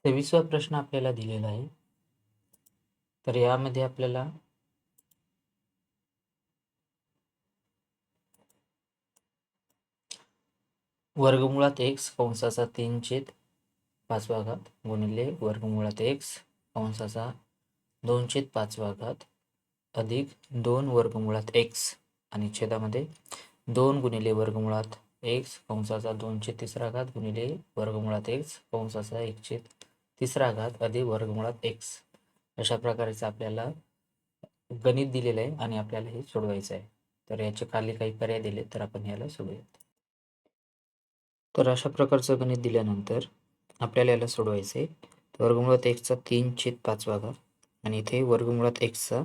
23वा प्रश्न आपल्याला दिलेला आहे. तर यामध्ये आपल्याला वर्गमुळात x कंसाचा 3/5 गुणिले वर्गमुळात x कंसाचा 2/5 अधिक 2 वर्गमुळात x आणि छेदामध्ये 2 गुणिले वर्गमुळात x कंसाचा 2/3 गुणिले वर्गमुळात x कंसाचा 1/3 अधिक वर्गमुळात x अशा प्रकारचं आपल्याला गणित दिलेलं आहे आणि आपल्याला हे सोडवायचं आहे. तर याचे खाली काही पर्याय दिले तर आपण याला सोडवूयात. तर अशा प्रकारचं गणित दिल्यानंतर आपल्याला याला सोडवायचं आहे. वर्गमुळात एक्सचा 3/5 आणि इथे वर्गमुळात एक्सचा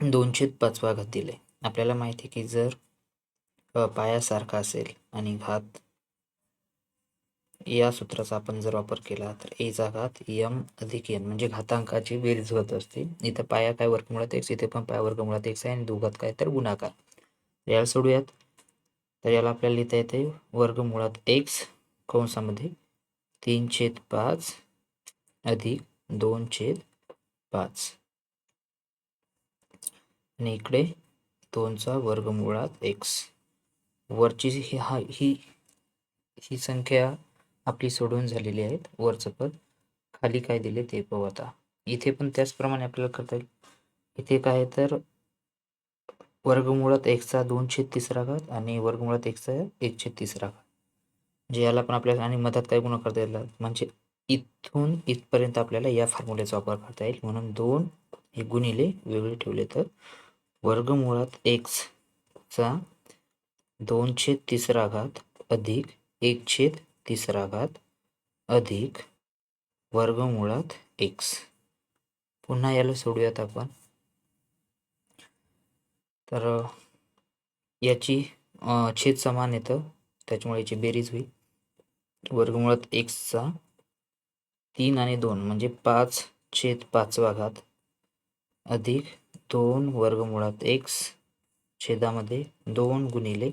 2/5 दिले. आपल्याला माहिती आहे की जर पायासारखा असेल आणि घात या सूत्राचा आपण जर वापर केला तर a चा घात m अधिक n म्हणजे घातांकाची बेरीज होत असते. इथं पाया काय वर्गमुळात x, इथे पण पाया वर्गमुळात x आहे आणि दोघात काय तर गुणाकार. याला सोडूयात. तर याला आपल्याला लिहिता येते वर्गमुळात x कंसामध्ये 3/5 अधिक 2/5 आणि इकडे 2चा वर्गमुळात x. वरची ही संख्या आपली सोडवून झालेली आहेत. वरचं पद खाली काय दिले ते पाहू आता. इथे पण त्याचप्रमाणे आपल्याला करता येईल. इथे काय आहे तर वर्गमुळात एक्सचा 2/3 आणि वर्गमुळात एक्सचा 1/3 म्हणजे याला पण आपल्याला आणि मधात काय गुणा करता येईल म्हणजे इथून इथपर्यंत आपल्याला या फॉर्म्युल्याचा वापर करता येईल. म्हणून 2 हे गुणिले वेगळे ठेवले तर वर्गमुळात एक्सचा 2/3 अधिक 1/3 अधिक वर्गमुळात एक्स. पुन्हा याला सोडूयात आपण. तर याची छेद समान येतं त्याच्यामुळे याची बेरीज होईल. वर्गमुळात एक्सचा 3 आणि 2 म्हणजे 5/5 अधिक 2 वर्गमुळात एक्स छेदामध्ये 2 गुणिले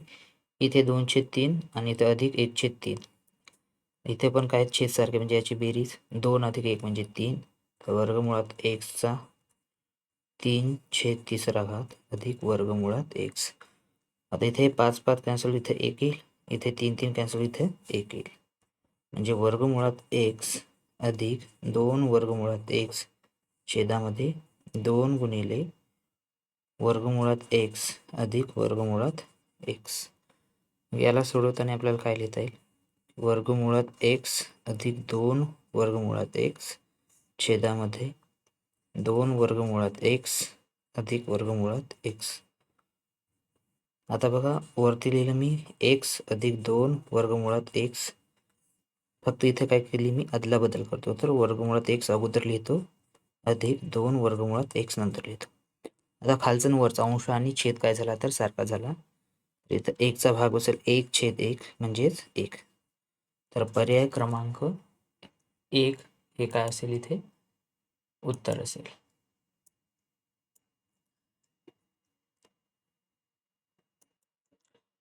इथे 2/3 आणि इथे अधिक 1/3. इथे पण काय छेद सारखे म्हणजे याची बेरीज 2 अधिक 1 म्हणजे 3. तर वर्गमुळात एक्सचा 3/3 अधिक वर्गमुळात एक्स. आता इथे 5/5 कॅन्सल, इथे 1 येईल, इथे 3 कॅन्सल, इथे 1 येईल. म्हणजे वर्गमुळात एक्स अधिक 2 वर्गमुळात एक्स छेदामध्ये 2 गुणिले वर्गमुळात एक्स अधिक वर्गमुळात एक्स. याला सोडवताना आपल्याला काय लिहिता येईल? वर्गमुळात एक्स अधिक 2 वर्गमुळात एक्स छेदामध्ये 2 वर्गमुळात एक्स अधिक वर्गमुळात एक्स. आता बघा वरती लिहिलं मी एक्स अधिक 2 वर्गमुळात एक्स. फक्त इथे काय केली मी अदला बदल करतो. तर वर्गमुळात एक्स अगोदर लिहितो अधिक 2 वर्गमुळात एक्स नंतर लिहितो. आता खालचा वरचा अंश आणि छेद काय झाला तर सारखा झाला. इथं 1चा भाग बसेल 1/1 म्हणजेच 1. तर पर्याय क्रमांक 1 हे काय असेल इथे उत्तर असेल.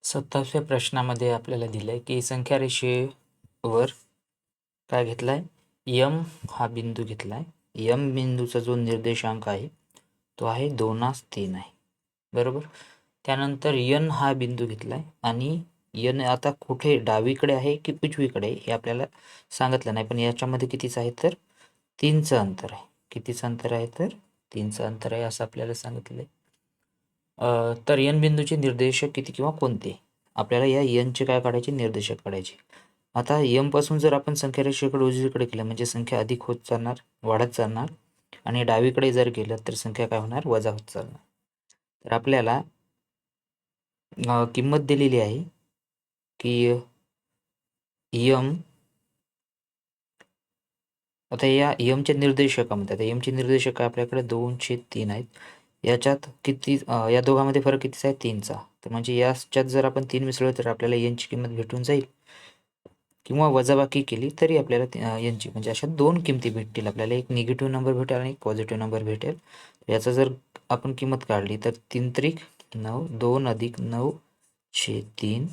27व्या प्रश्नामध्ये आपल्याला दिलंय की संख्या रेषेवर काय घेतलाय m हा बिंदू घेतलाय. m बिंदूचा जो निर्देशांक आहे तो आहे 2/3 आहे, बरोबर. त्यानंतर n हा बिंदू घेतलाय आणि n आता कुठे डावीकडे आहे की उजवीकडे हे आपल्याला सांगितलं नाही, पण याच्यामध्ये कितीचं आहे तर 3चं अंतर आहे. कितीचं अंतर आहे तर 3चं अंतर आहे असं आपल्याला सांगितलंय. तर n बिंदूचे निर्देशक किती किंवा कोणते आपल्याला या n चे काय काढायचे निर्देशक काढायचे. आता m पासून जर आपण संख्या रेषेकडे उजवीकडे केलं म्हणजे संख्या अधिक होत चालणार, वाढत चालणार आणि डावीकडे जर गेलं तर संख्या काय होणार वजा होत चालणार. तर आपल्याला किंमत दिलेली आहे की m. आता या mच्या निर्देशकामध्ये आता mचे निर्देशक आपल्याकडे 2/3 आहेत. याच्यात किती या दोघांमध्ये फरक कितीचा आहे 3चा. तर म्हणजे याच्यात जर आपण 3 मिसळलं तर आपल्याला n ची किंमत भेटून जाईल किंवा वजाबाकी केली तरी आपल्याला n ची म्हणजे अशा 2 किमती भेटतील आपल्याला. एक निगेटिव्ह नंबर भेटेल आणि एक पॉझिटिव्ह नंबर भेटेल. याचा जर आपण किंमत काढली तर 3 त्रिक 9, 2 अधिक 9/3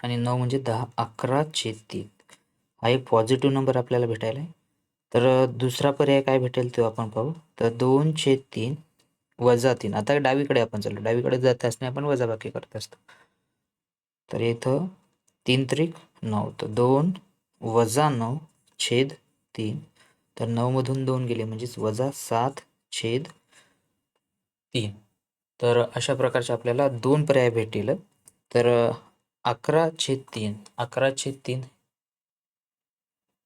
आणि 9 म्हणजे 10, 11/3 हा एक पॉझिटिव्ह नंबर आपल्याला भेटायला आहे. तर दुसरा पर्याय काय भेटेल तो आपण पाहू. तर 2/3 वजा 3. आता डावीकडे आपण चाललो, डावीकडे जात असताना आपण वजाबाकी करत असतो. तर इथं 3 त्रिक 9, तर 2 वजा 9 छेद 3. तर 9 मधून 2 गेले म्हणजेच वजा 7/3. तर अशा प्रकारचे आपल्याला 2 पर्याय भेटतील. तर 11/3 11/3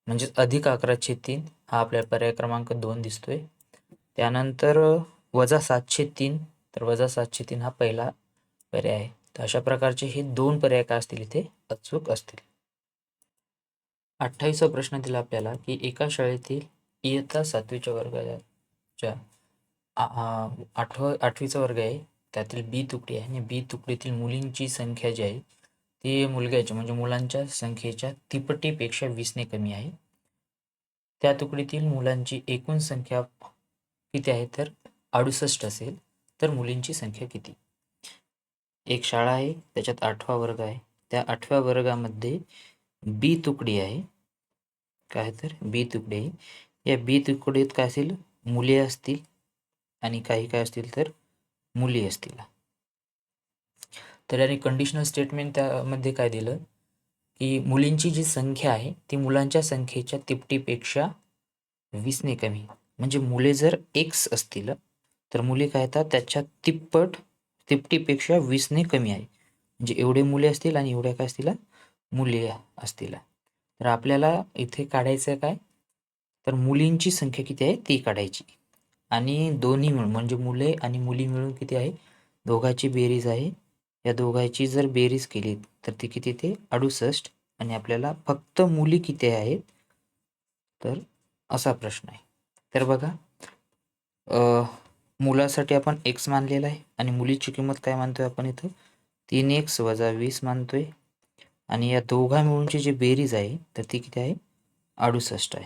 म्हणजेच अधिक 11/3 हा आपल्या पर्याय क्रमांक 2 दिसतोय. त्यानंतर वजा 7/3, तर वजा 7/3 हा पहिला पर्याय आहे. तर अशा प्रकारचे हे 2 पर्याय काय असतील इथे अचूक असतील. 28वा प्रश्न दिला आपल्याला की एका शाळेतील इयत्ता 7वीच्या वर्गाच्या 8वीचा वर्ग आहे, त्यातील बी तुकडी आहे आणि बी तुकडीतील मुलींची संख्या जी आहे ती मुलग्याच्या म्हणजे मुलांच्या संख्येच्या तिपटीपेक्षा 20ने कमी आहे. त्या तुकडीतील मुलांची एकूण संख्या किती आहे, तर 68 असेल, तर मुलींची संख्या किती. एक शाळा आहे, त्याच्यात 8वा वर्ग आहे. त्या 8व्या वर्गामध्ये बी तुकडी आहे. काय तर बी तुकडी आहे. या बी तुकडीत काय असेल, मुले असतील आणि काही काय असतील तर मुली असतील. तर याने कंडिशनल स्टेटमेंट त्यामध्ये काय दिलं की मुलींची जी संख्या आहे ती मुलांच्या संख्येच्या तिपटीपेक्षा 20ने कमी. म्हणजे मुले जर एक्स असतील तर मुली काय येतात त्याच्या तिपटीपेक्षा 20ने कमी आहे. म्हणजे एवढे मुले असतील आणि एवढ्या काय असतील मुली असतील. तर आपल्याला इथे काढायचं काय, तर मुलींची संख्या किती आहे ती काढायची आणि दोन्ही मिळून म्हणजे मुले आणि मुली मिळून किती आहे, दोघांची बेरीज आहे. या दोघांची जर बेरीज केली तर ती किती ते 68. आणि आपल्याला फक्त मुली किती आहेत, तर असा प्रश्न आहे. तर बघा मुलासाठी आपण x मानलेला आहे आणि मुलीची किंमत काय मानतोय आपण इथं 3x वजा 20 मानतोय. आणि या दोघा मिळूनची जी बेरीज आहे तर ती किती आहे 68 आहे.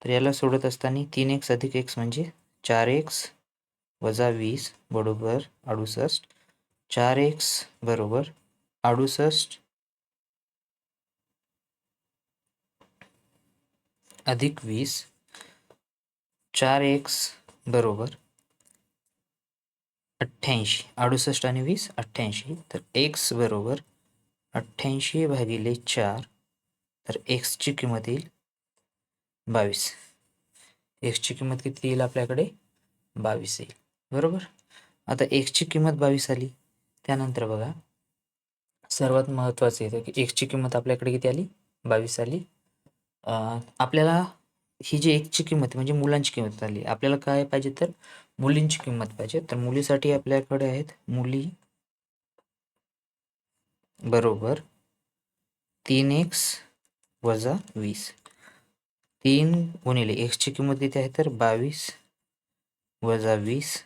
तर याला सोडत असताना 3x अधिक x म्हणजे 4x वजा 20 बरोबर 68. 4x बरोबर 68 अधिक 20. 4x बरोबर 88. 68 आणि 20 88. तर x बरोबर 88/4. तर एक्सची किंमत येईल 22. एक्सची किंमत किती येईल आपल्याकडे 22 येईल. बरोबर. आता एक्सची किंमत 22 आली. त्यानंतर बघा सर्वात महत्त्वाचं येतं की एक्सची किंमत आपल्याकडे किती आली 22 आली. आपल्याला ही जी एक्सची किंमत म्हणजे मुलांची किंमत आली, आपल्याला काय पाहिजे तर मुलींची किंमत पाहिजे. तर मुलीसाठी आपल्याकडे आहेत मुली बरोबर 3x वजा 20. 3 गुणिले एक्सची किंमत किती आहे तर 22 वजा 20.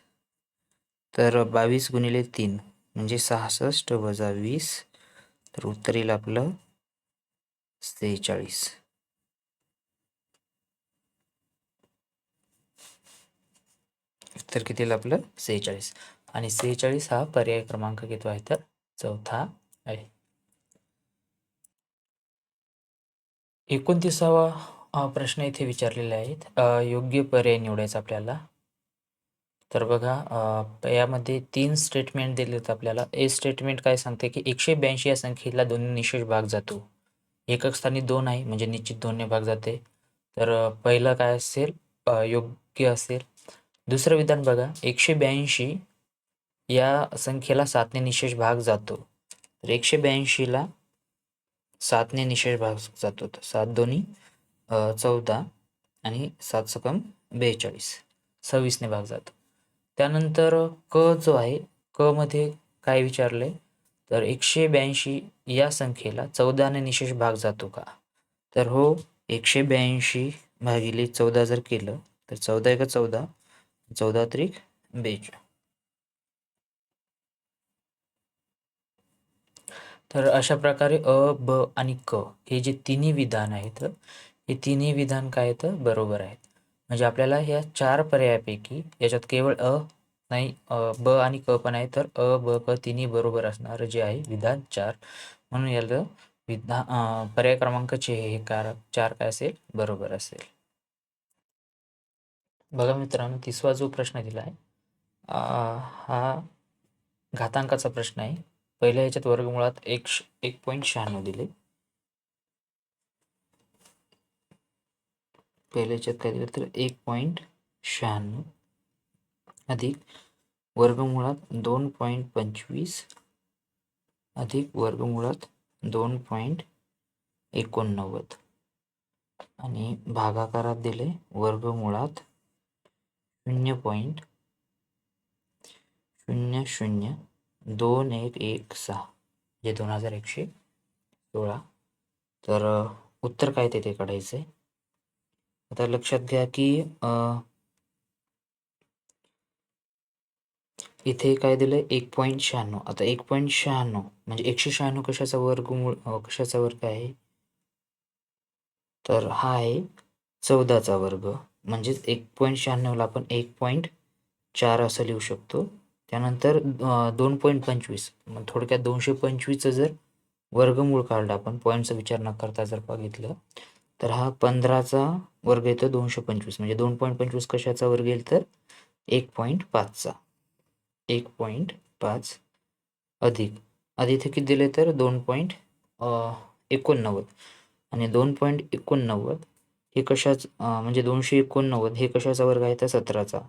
तर 22 गुणिले 3 म्हणजे 66 वजा 20. तर उत्तर येईल आपलं 46. उत्तर किती येईल आपलं 46. आणि 46 हा पर्याय क्रमांक किती आहे तर चौथा आहे. 29वा प्रश्न इथे विचारलेले आहेत. योग्य पर्याय निवडायचा आपल्याला. तर बघा यामध्ये 3 स्टेटमेंट दिलेत आपल्याला. ए स्टेटमेंट काय सांगते की 182 या संख्येला 2 निशेष भाग जातो. एकक स्थानी 2 आहे म्हणजे निश्चित 2ने भाग जाते. तर पहिलं काय असेल योग्य असेल. दुसरं विधान बघा 182 या संख्येला 7ने निशेष भाग जातो. तर 182ला 7ने निशेष भाग जातो. तर 7 दोन्ही 14 आणि 7 सकम 42 26ने भाग जातो. त्यानंतर क जो आहे क मध्ये काय विचारले तर 182 या संख्येला 14ने निशेष भाग जातो का, तर हो 182 भागिले 14 जर केलं तर 14 एका 14, 14 त्रिक 42. तर अशा प्रकारे अ ब आणि क हे जे तिन्ही विधान आहेत हे तिन्ही विधान काय आहेत बरोबर आहेत. म्हणजे आपल्याला ह्या 4 पर्यायापैकी याच्यात केवळ अ नाही ब आणि क पण आहे. तर अ ब क तिन्ही बरोबर असणार जे आहे विधान 4. म्हणून याला पर्याय क्रमांक हे 4 काय असेल, बरोबर असेल. बघा मित्रांनो, 30वा जो प्रश्न दिला आहे हा घातांकाचा प्रश्न आहे. पहिल्या ह्याच्यात वर्गमुळात 1.96 दिले. पहिल्या ह्याच्यात काय दिलं तर 1.96 अधिक वर्गमुळात 2.25 अधिक वर्गमुळात 2.89 आणि भागाकारात दिले वर्गमुळात 0.002116 जे 2116. तर उत्तर काय ते काढायचं आहे. आता लक्षात घ्या की इथे काय दिलंय 1.96. आता 1.96 म्हणजे 196 कशाचा वर्गमूळ कशाचा वर्ग आहे, तर हा आहे 14चा वर्ग. म्हणजेच 1.96 ला आपण 1.4 असं लिहू शकतो. त्यानंतर 2.25 मग थोडक्यात 225चं जर वर्गमूळ काढलं आपण, पॉईंटचा विचार न करता जर बघितलं तर हा 15चा वर्ग येतो 225. म्हणजे 2.25 कशाचा वर्ग येईल तर 1.5चा. 1.5 अधिक इथे किती दिले तर 2.89 आणि 2.89 हे कशाच म्हणजे 289 हे कशाचा वर्ग आहे तर 17चा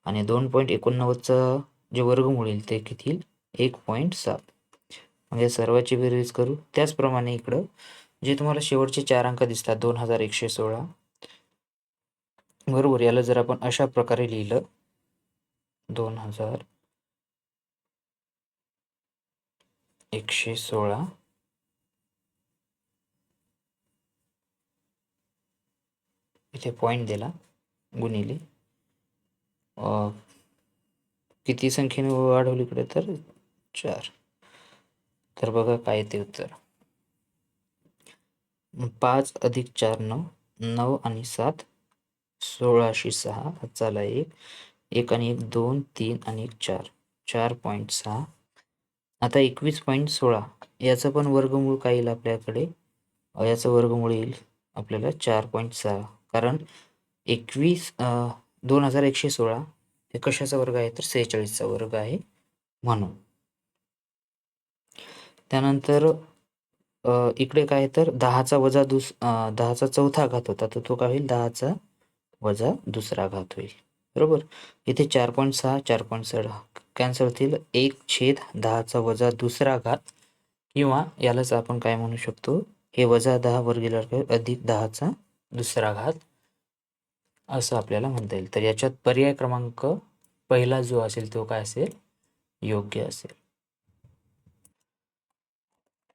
आणि 2.89चं जे वर्गमूळ येईल ते किती येईल 1.7. म्हणजे सर्वाची बेरीज करू. त्याचप्रमाणे इकडं जे तुम्हाला शेवटचे 4 अंक दिसतात 2116 बरोबर. याला जर आपण अशा प्रकारे लिहिलं 2116 इथे पॉईंट दिला गुणिले किती संख्येने वाढवली इकडे तर 4. तर बघा काय येते उत्तर. 5 अधिक 4 9 9 आणि 7 1606 चाला 1 आणि 1 2 3 आणि 1 4 4.6. आता 21.16 याचं पण वर्गमूळ काय येईल आपल्याकडे, याचं वर्गमूळ येईल आपल्याला 4.6. कारण 2116 हे कशाचा वर्ग आहे तर 46चा वर्ग आहे म्हणून. त्यानंतर इकडे काय तर 10चा वजा 10चा चौथा घात होता तर तो काय होईल 10चा वजा दुसरा घात होईल बरोबर. इथे 4.6 4.6 कॅन्सल होतील. 1/10चा वजा दुसरा घात किंवा यालाच आपण काय म्हणू शकतो, हे वजा 10 वर गेल्यावर अधिक 10चा दुसरा घात असं आपल्याला म्हणता येईल. तर याच्यात पर्याय क्रमांक पहिला जो असेल तो काय असेल, योग्य असेल.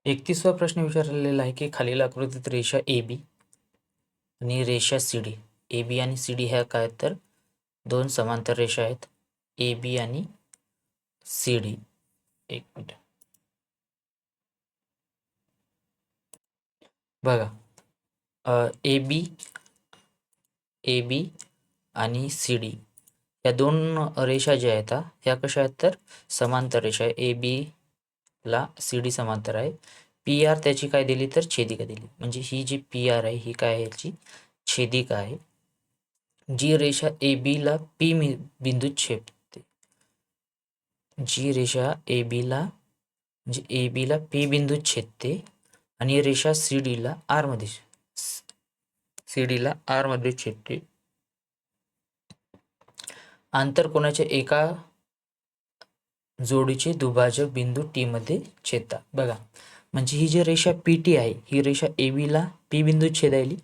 31वा प्रश्न विचारलेला आहे की खालील आकृतीत रेषा AB आणि रेषा CD, AB आणि CD ह्या काय तर 2 समांतर रेषा आहेत. AB आणि CD. एक मिनिट बघा, AB आणि CD या 2 रेषा ज्या आहेत ह्या कशा आहेत तर समांतर रेषा आहे. AB ला CD समांतर आहे. PR त्याची काय दिली तर छेदिका दिली. म्हणजे ही जी PR आहे ही काय आहे याची छेदिका आहे. जी रेषा AB ला P बिंदूत छेदते, जी रेषा AB ला म्हणजे AB ला P बिंदूत छेदते आणि रेषा CD ला R मध्ये छेदते. आंतरकोनाच्या एका जोडीचे दुभाजक बिंदू T मध्ये छेदतात. बघा, म्हणजे ही जी रेषा PT आहे ही रेषा AB ला P बिंदू छेदायली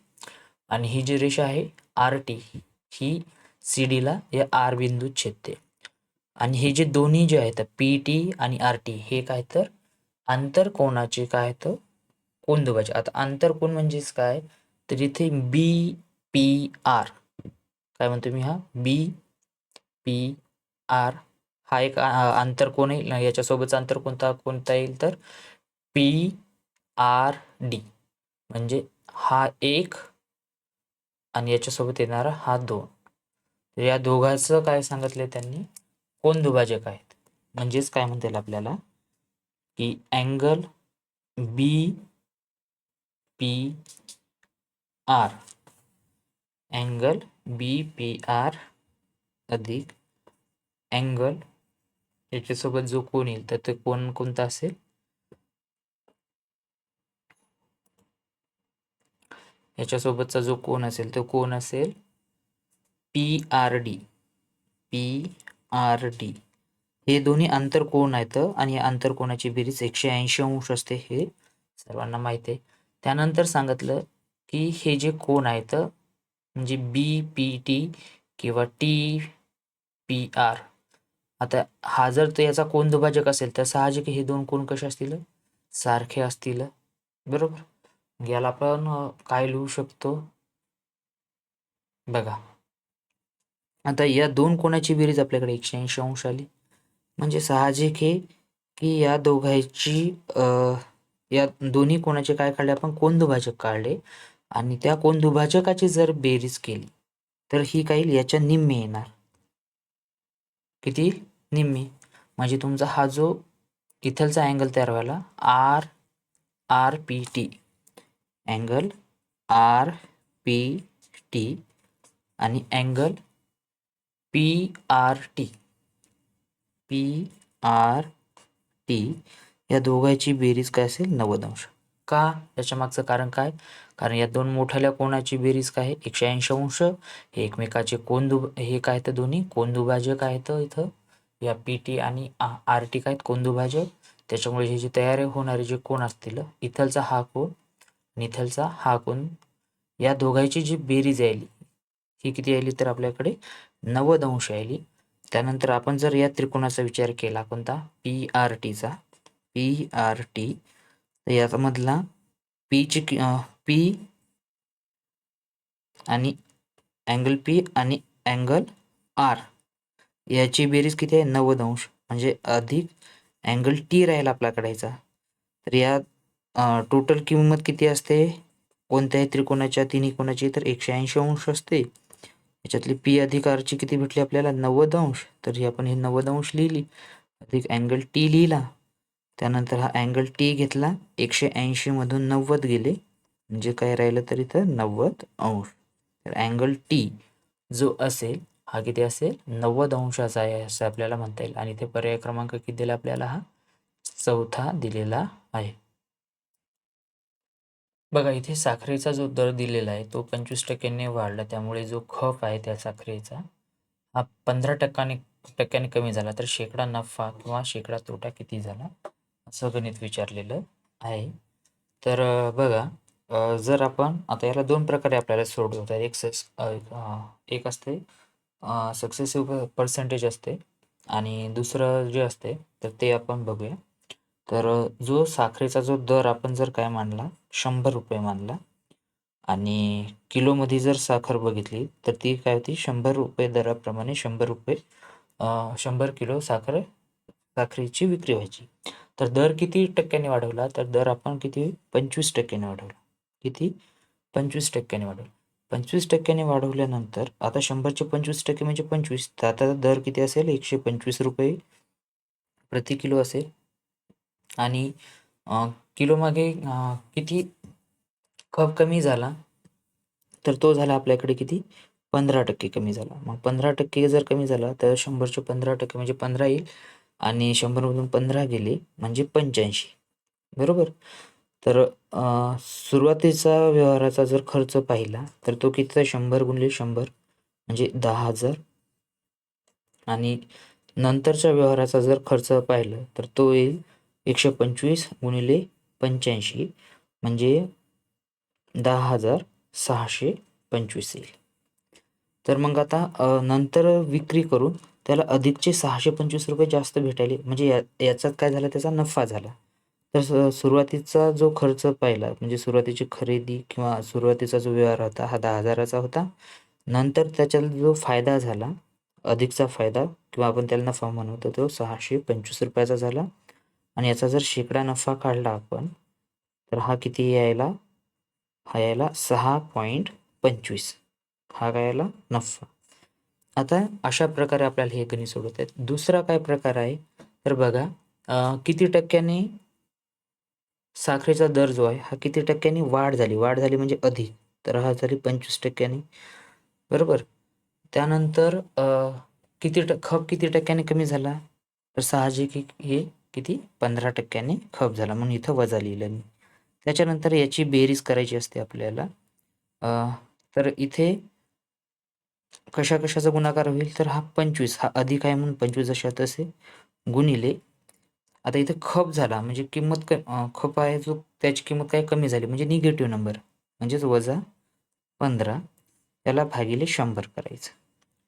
आणि ही जी रेषा आहे RT ही CD ला या R बिंदू छेदते. आणि हे जे दोन्ही जे आहेत PT आणि RT हे काय तर आंतरकोनाचे काय तर कोन दुभाजक. आता आंतरकोन म्हणजेच काय तर इथे BPR काय म्हणतो मी, हा BPR हा एक आंतरकोन आहे. याच्यासोबतचा आंतर कोणता येईल तर PRD म्हणजे हा 1 आणि याच्यासोबत येणारा हा 2. तर या दोघांचं काय सांगितले त्यांनी कोन दुभाजक आहेत. म्हणजेच काय म्हणता येईल आपल्याला की अँगल आर, अँगल BPR अधिक अँगल याच्यासोबत जो कोण येईल तर ते कोण कोणता असेल, याच्यासोबतचा जो कोण असेल तो कोण असेल PRD. हे दोन्ही आंतरकोन आहेत आणि या आंतरकोनाची बेरीज 180 अंश असते, हे सर्वांना माहिती आहे. त्यानंतर सांगितलं की हे जे कोन आहेत म्हणजे BPT किंवा TPR, आता हा जर तो याचा कोन दुभाजक असेल तर साहजिक हे दोन कोन कसे असतील, सारखे असतील, बरोबर. याला आपण काय लिहू शकतो बघा. आता या दोन कोणाची बेरीज आपल्याकडे 180 अंश आली, म्हणजे साहजिक आहे की या दोघांची या दोन्ही कोणाचे काय काढले आपण, कोन दुभाजक काढले आणि त्या कोन दुभाजकाची जर बेरीज केली तर ही काही याच्या निम्मे येणार. किती? निम्मे. म्हणजे तुमचा हा जो इथलचा अँगल तयार व्हायला RPT, अँगल RPT आणि अँगल PRT या दोघांची बेरीज काय असेल, 90 अंश. का? याच्या मागचं कारण काय? कारण या दोन मोठ्याल्या कोणाची बेरीज काय आहे, 180 अंश. हे एकमेकाचे हे काय तर दोन्ही कोन दुभाजक आहेत. इथं या PT आणि RT काय आहेत, कोन दुभाजक. त्याच्यामुळे हे जे तयार होणारे जे कोन असतील, इथलचा हा कोन आणि इथलचा हा कोन, या दोघांची जी बेरीज यायली ही किती यायली तर आपल्याकडे 90 अंश यायली. त्यानंतर आपण जर या त्रिकोणाचा विचार केला, कोणता, PRT, तर यामधला P आणि अँगल P आणि अँगल R याची बेरीज किती आहे, 90 अंश, म्हणजे अधिक अँगल T राहील आपल्याकडे याचा. तर या टोटल किंमत किती असते कोणत्याही त्रिकोणाच्या, तिन्ही कोणाची, तर 180 अंश असते. याच्यातली P अधिक R ची किती भेटली आपल्याला, 90 अंश. तर ही आपण हे 90 अंश लिहिली, अधिक अँगल T लिहिला. त्यानंतर हा अँगल T घेतला, 180 मधून 90 गेले, म्हणजे काय राहिलं तर इथं 90 अंश. तर अँगल T जो असेल हा किती असेल, 90 अंशाचा आहे असं आपल्याला म्हणता येईल. आणि इथे पर्याय क्रमांक किती दिला आपल्याला, हा चौथा दिलेला आहे. बघा इथे साखरेचा जो दर दिलेला आहे तो 25% वाढला, त्यामुळे जो खप आहे त्या साखरेचा हा 15% कमी झाला. तर शेकडा नफा किंवा शेकडा तोटा किती झाला असं गणित विचारलेलं आहे. तर बघा जर आपण आता याला दोन प्रकारे आपल्याला सोडवता एक असते सक्सेसिव्ह पर्सेंटेज असते आणि दुसरं जे असते तर ते आपण बघूया. तर जो साखरेचा जो दर आपण जर काय मानला, 100 रुपये मानला, आणि किलोमध्ये जर साखर बघितली तर ती काय होती, 100 रुपये दराप्रमाणे 100 किलो साखरेची विक्री व्हायची. तर दर किती टक्क्याने वाढवला, तर दर आपण किती 25% वाढवला. किती? 25% वाढवला. 25% वाढवल्यानंतर आता 100चे 25% म्हणजे 25, तर आता दर किती असेल, 125 रुपये प्रति किलो असेल. आणि किलोमागे किती खप कमी झाला, तर तो झाला आपल्याकडे किती, 15% कमी झाला. मग 15% जर कमी झाला तर 100चे 15% म्हणजे 15 येईल, आणि 100मधून 15 गेले म्हणजे 85, बरोबर. तर सुरुवातीचा व्यवहाराचा जर खर्च पाहिला तर तो कितीचा, 100 गुणिले 100 म्हणजे 10,000, आणि नंतरच्या व्यवहाराचा जर खर्च पाहिलं तर तो येईल 125 गुणिले 85 म्हणजे 10,625 येईल. तर मग आता नंतर विक्री करून त्याला अधिकचे 625 रुपये जास्त भेटायले, म्हणजे याच्यात काय झालं, त्याचा नफा झाला. तर सुरुवातीचा जो खर्च पाहिला म्हणजे सुरुवातीची खरेदी किंवा सुरुवातीचा जो व्यवहार होता हा 10,000चा होता. नंतर त्याच्यात जो फायदा झाला, अधिकचा फायदा किंवा आपण त्याला नफा म्हणतो, तो 625 रुपयाचा झाला. आणि याचा जर शेकडा नफा काढला आपण तर हा किती यायला, हा यायला 6.25, हा काय यायला नफा. आता अशा प्रकारे आपल्याला हे गणित सोडवता येतं. दुसरा काय प्रकार आहे तर बघा किती टक्क्याने साखरेचा दर जो आहे हा किती टक्क्यांनी वाढ झाली म्हणजे अधिक, तर हा झाली 25%. बरोबर. त्यानंतर खप किती टक्क्याने कमी झाला, तर साहजिक हे किती 15% खप झाला, म्हणून इथं वजा लिहिलं मी. त्याच्यानंतर याची बेरीज करायची असते आपल्याला. तर इथे कशा कशाचा गुणाकार होईल, तर हा 25 हा अधिक आहे म्हणून 25 जशा तसे गुणिले. आता इथे खप झाला म्हणजे किंमत खप आहे जो त्याची किंमत काय कमी झाली म्हणजे निगेटिव्ह नंबर, म्हणजेच वजा 15 याला भागिले 100 करायचं.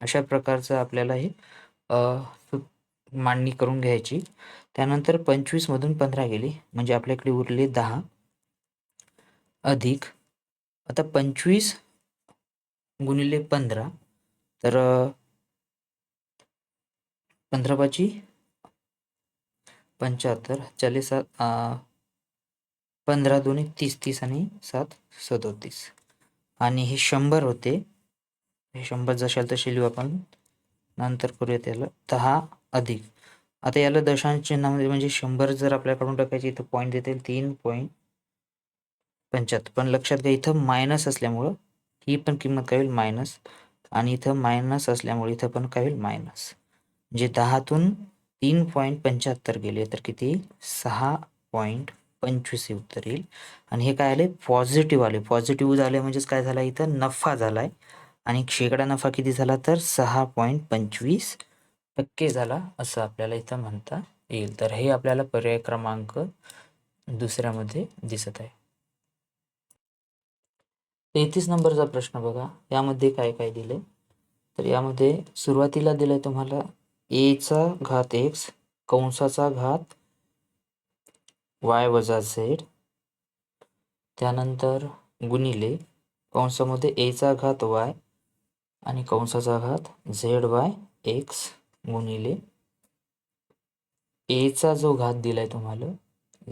अशा प्रकारचं आपल्याला हे मांडणी करून घ्यायची. त्यानंतर 25 मधून 15 गेली म्हणजे आपल्याकडे उरले 10 अधिक. आता 25 गुणिले 15, तर 15 पाची 75, 15 दोन्ही 30, 30 आणि 7 37 आणि हे 100 होते. हे 100 जशाल तसे लिहू आपण, नंतर करूया त्याला 10 अधिक. आता याला दशांश चिन्हामध्ये म्हणजे 100 जर आपल्याकडून टाकायचे इथं पॉईंट देता येईल 3.75, पण लक्षात घ्या इथं मायनस असल्यामुळं ही पण किंमत काय होईल मायनस, आणि इथं मायनस असल्यामुळे इथं पण काय होईल मायनस. म्हणजे 10तून 3.75 गेले तर किती 6.25 हे उत्तर येईल. आणि हे काय आले पॉझिटिव्ह आले. पॉझिटिव्ह झाले म्हणजेच काय झालं इथं नफा झालाय, आणि शेकडा नफा किती झाला तर 6.25% झाला असं आपल्याला इथं म्हणता येईल. तर हे आपल्याला पर्याय क्रमांक दुसऱ्यामध्ये दिसत आहे. 33 नंबरचा प्रश्न बघा. यामध्ये काय काय दिले, तर यामध्ये सुरुवातीला दिलंय तुम्हाला a चा घात x कंसाचा घात y वजा z, त्यानंतर गुणिले कंसामध्ये a चा घात y आणि कंसाचा घात ZY x गुणिले a चा जो घात दिलाय तुम्हाला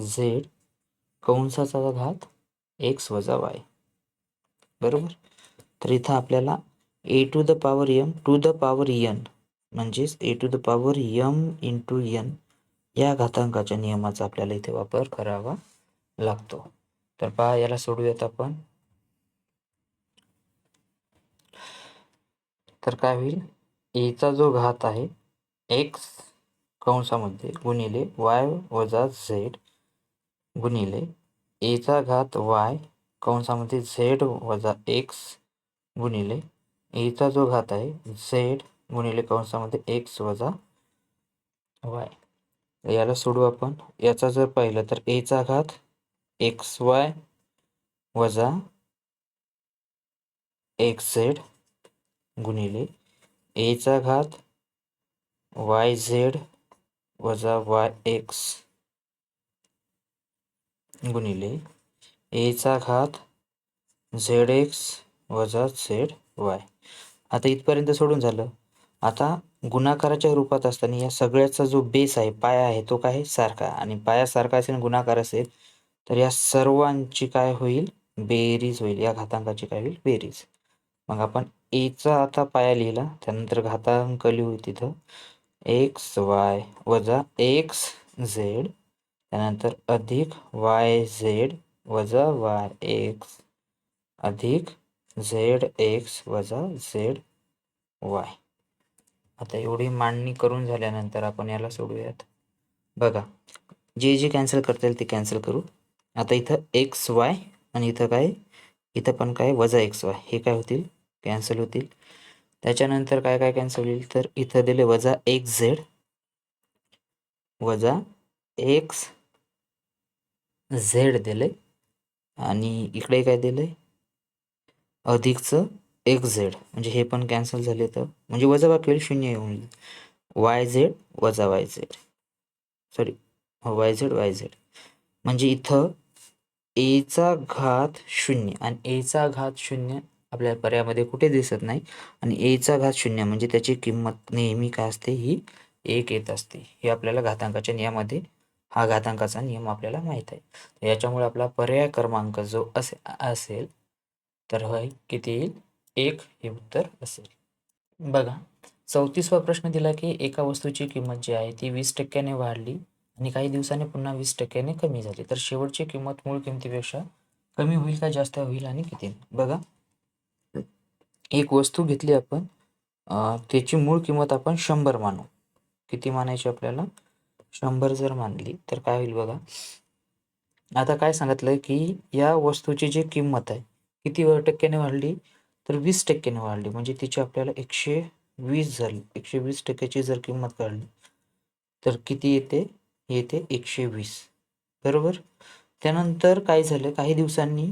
z कंसाचा घात x वजा y. बरोबर. तर इथं आपल्याला a to the power m to the power n म्हणजेच a to the power m into n या घातांकाच्या नियमाचा आपल्याला इथे वापर करावा लागतो. तर पहा याला सोडूयात आपण. तर काय होईल, a चा जो घात आहे x कंसामध्ये गुणिले y वजा z गुणिले a चा घात y कंसामध्ये z वजा x गुणिले a चा जो घात आहे z गुणिले कंसामध्ये x वजा y. याला सोडू आपण. याचा जर पाहिलं तर a चा घात xy वजा xz गुणिले a चा घात yz वजा yx गुणिले a चा घात zx वजा zy. आता इथपर्यंत सोडून झालं. आता गुणाकाराच्या रूपात असताना या सगळ्याचा जो बेस आहे पाया आहे तो काय सारखा, आणि पाया सारखा असेल गुणाकार असेल तर या सर्वांची काय होईल बेरीज होईल. या घातांकाची काय होईल बेरीज. मग आपण a चा आता पाया लिहिला, त्यानंतर घातांक लिहू तिथं एक्स वाय वजा एक्स झेड, त्यानंतर अधिक वाय झेड वजा वाय एक्स अधिक झेड एक्स वजा झेड वाय. आता एवढी मांडणी करून झाल्यानंतर आपण याला सोडूयात. बघा जे जे कॅन्सल करता येईल ते कॅन्सल करू. आता इथं एक्स वाय आणि इथं काय, इथं पण काय वजा एक्स वाय, हे काय होतील कॅन्सल होतील. त्याच्यानंतर काय काय कॅन्सल होईल, तर इथं दिले वजा एक्स झेड वजा एक्स झेड दिले, आणि इकडे काय दिले अधिकचं एक्स झेड, म्हणजे हे पण कॅन्सल झाले. तर म्हणजे वजा बाकी होईल, शून्य येऊन वाय झेड वजा Y Z, sorry Y Z. म्हणजे इथं ए चा घात 0 आणि ए चा घात 0 आपल्या पर्यायामध्ये कुठे दिसत नाही, आणि ए चा घात 0 म्हणजे त्याची किंमत नेहमी काय असते ही 1 येत असते. हे आपल्याला घातांकाच्या नियमामध्ये हा घातांकाचा नियम आपल्याला माहीत आहे. याच्यामुळे आपला पर्याय क्रमांक जो असेल तर होय किती येईल 1 हे उत्तर असेल. बघा 34वा प्रश्न दिला की एका वस्तूची किंमत जी आहे ती 20% वाढली आणि काही दिवसांनी पुन्हा 20% कमी झाली, तर शेवटची किंमत मूळ किमतीपेक्षा कमी होईल का जास्त होईल आणि किती? बघा, एक वस्तू घेतली आपण, त्याची मूळ किंमत आपण 100 मानू. किती मानायची आपल्याला? 100 जर मानली तर काय होईल बघा. आता काय सांगितलंय की या वस्तूची जी किंमत आहे किती टक्क्याने वाढली, तर 20% वाढली. म्हणजे तिची आपल्याला 120 झाली. 120% जर किंमत काढली तर किती येते? येते 120, बरोबर. त्यानंतर काय झालं, काही दिवसांनी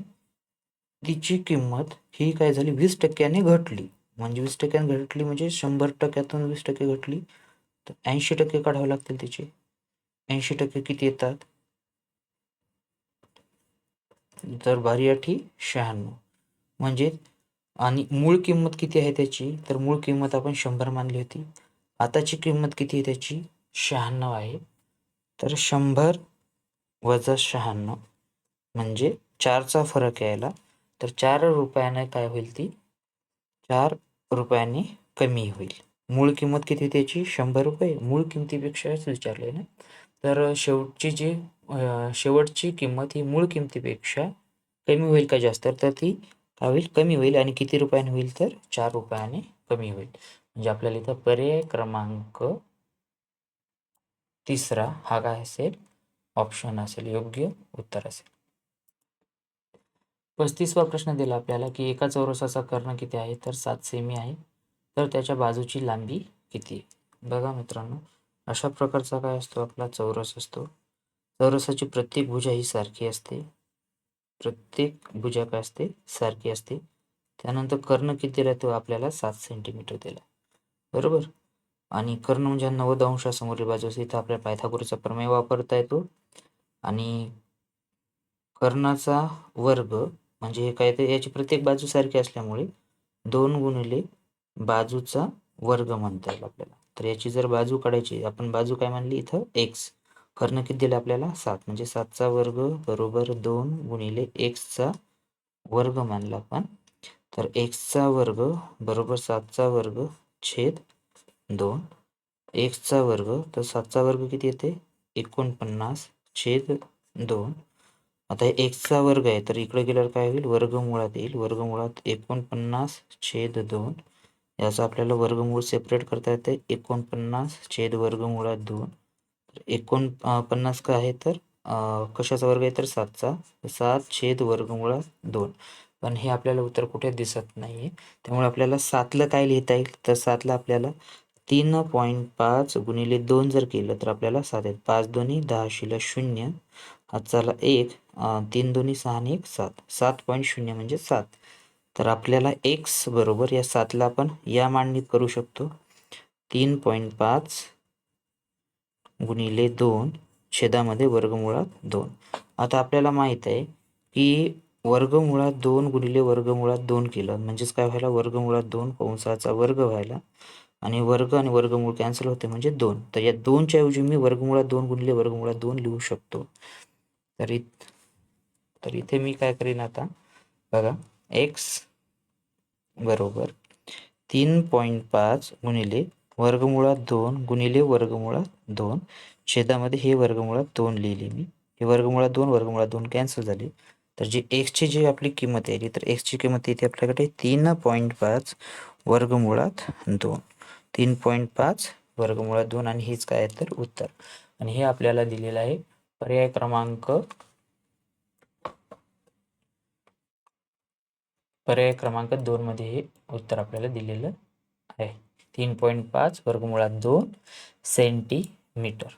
तिची किंमत ही काय झाली, 20% घटली. म्हणजे 20% घटली म्हणजे 100%तून 20% घटली, तर 80% काढावे लागतील तिचे. 80% किती येतात? तर बारीआठी 96. म्हणजे आणि मूळ किंमत किती आहे त्याची, तर मूळ किंमत आपण 100 मानली होती. आताची किंमत किती आहे त्याची? 96 आहे. तर 100 वजा 96 म्हणजे 4चा फरक यायला, तर 4 रुपयाने काय होईल, ती 4 रुपयाने कमी होईल. मूळ किंमत किती त्याची? 100 रुपये. मूळ किमतीपेक्षाच विचारले ना. तर शेवटची किंमत ही मूळ किमतीपेक्षा कमी होईल का जास्त, तर ती काय होईल? कमी होईल. आणि किती रुपयाने होईल, तर 4 रुपयाने कमी होईल. म्हणजे आपल्याला इथं पर्याय क्रमांक 3 हा काय असेल? ऑप्शन असेल, योग्य उत्तर असेल. 35वा प्रश्न दिला आपल्याला की एका चौरसाचा कर्ण किती आहे, तर 7 सेमी आहे. तर त्याच्या बाजूची लांबी किती आहे? बघा मित्रांनो, अशा प्रकारचा काय असतो, आपला चौरस असतो. चौरसाची प्रत्येक भुजा ही सारखी असते. प्रत्येक भुजा काय असते? सारखी असते. त्यानंतर कर्ण किती राहतो आपल्याला? 7 सेंटीमीटर दिला, बरोबर. आणि कर्ण म्हणजे 90 अंशासमोरील बाजू असते. इथं आपल्या पायथागोरसचा प्रमेय वापरता येतो. आणि कर्णाचा वर्ग म्हणजे हे काय, तर याची प्रत्येक बाजू सारखी असल्यामुळे 2 गुणिले बाजूचा वर्ग म्हणता येईल आपल्याला. तर याची जर बाजू काढायची, आपण बाजू काय मानली इथं? x. कर्ण किती दिले आपल्याला? 7. म्हणजे 7चा वर्ग बरोबर 2 गुणिले xचा वर्ग मानला आपण. तर xचा वर्ग बरोबर 7चा वर्ग छेद 2. xचा वर्ग, तर 7चा वर्ग किती येते? 49 छेद 2. आता हे xचा वर्ग आहे, तर इकडे गेल्यावर काय होईल? वर्गमुळात येईल. वर्गमुळात 49 छेद 2. याचा आपल्याला वर्गमूळ सेपरेट करता येते. 49 छेद वर्गमुळात 2. 49 काय आहे, तर कशाचा वर्ग आहे, तर 7चा. 7 छेद वर्गमुळात 2. पण हे आपल्याला उत्तर कुठे दिसत नाहीये, त्यामुळे आपल्याला 7ला काय लिहिता येईल, तर 7ला आपल्याला 3.5 गुणिले 2 जर केलं तर आपल्याला 7 आहेत. 5 दोन्ही 10 शिला 0, हातचाला 1, 3 दोन्ही 6 आणि 1 7. 7.0 म्हणजे 7. तर आपल्याला x बरोबर या 7ला आपण या मांडणीत करू शकतो. 3.5 गुणिले 2 छेदामध्ये वर्गमुळात 2. आता आपल्याला माहित आहे की वर्गमुळात 2 गुणिले वर्गमुळात 2 केलं म्हणजेच काय व्हायला? वर्गमुळात 2 कंसाचा वर्ग व्हायला. आणि वर्ग आणि वर्गमूळ कॅन्सल होते म्हणजे 2. तर या 2च्या ऐवजी मी वर्गमुळात 2 गुणिले वर्गमुळात 2 लिहू शकतो. तर इथे मी काय करीन आता बघा, x बरोबर 3.5 गुणिले वर्गमुळात 2 गुणिले वर्गमुळात 2 छेदामध्ये हे वर्गमुळात 2 लिहिली मी. हे वर्गमुळात 2 कॅन्सल झाले. तर जी एक्सची जी आपली किंमत आहे, तर एक्सची किंमत येते आपल्याकडे 3.5 वर्गमुळात 2. 3.5 वर्गमुळात 2 आणि हेच काय आहे, तर उत्तर. आणि हे आपल्याला दिलेलं आहे पर्याय क्रमांक 2 मध्ये हे उत्तर आपल्याला दिलेलं आहे. 3.5 वर्गमुळात 2 सेंटीमीटर.